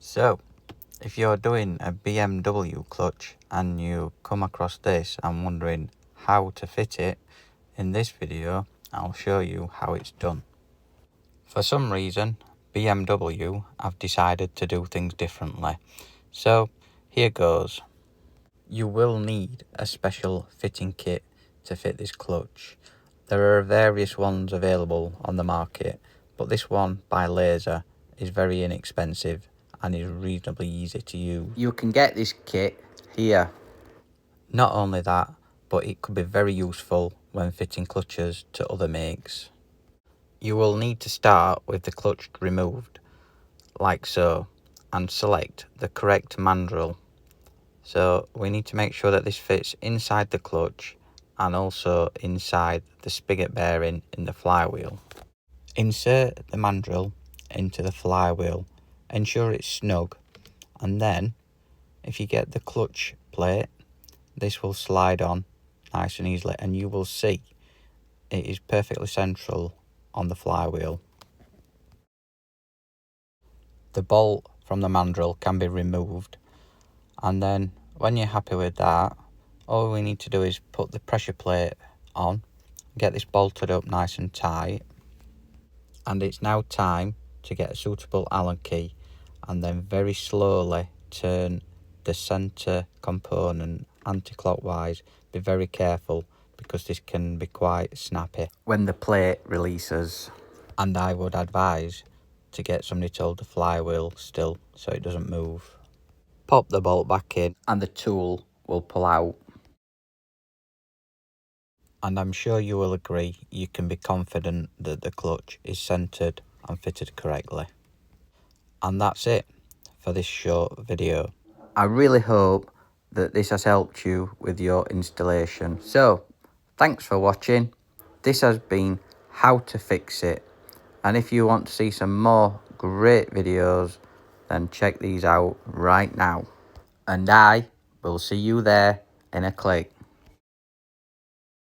So, if you're doing a BMW clutch and you come across this and wondering how to fit it, in this video I'll show you how it's done. For some reason, BMW have decided to do things differently. So, here goes. You will need a special fitting kit to fit this clutch. There are various ones available on the market, but this one by Laser is very inexpensive and is reasonably easy to use. You can get this kit here. Not only that, but it could be very useful when fitting clutches to other makes. You will need to start with the clutch removed, like so, and select the correct mandrel. So we need to make sure that this fits inside the clutch and also inside the spigot bearing in the flywheel. Insert the mandrel into the flywheel, ensure it's snug, and then if you get the clutch plate, this will slide on nice and easily, and you will see it is perfectly central on the flywheel. The bolt from the mandrel can be removed, and then when you're happy with that, all we need to do is put the pressure plate on, get this bolted up nice and tight, and it's now time to get a suitable Allen key and then very slowly turn the centre component anti-clockwise. Be very careful because this can be quite snappy when the plate releases, and I would advise to get somebody to hold the flywheel still so it doesn't move. Pop the bolt back in and the tool will pull out. And I'm sure you will agree you can be confident that the clutch is centred and fitted correctly. And that's it for this short video. I really hope that this has helped you with your installation. So, thanks for watching. This has been how to fix it. And if you want to see some more great videos, then check these out right now. And I will see you there in a click.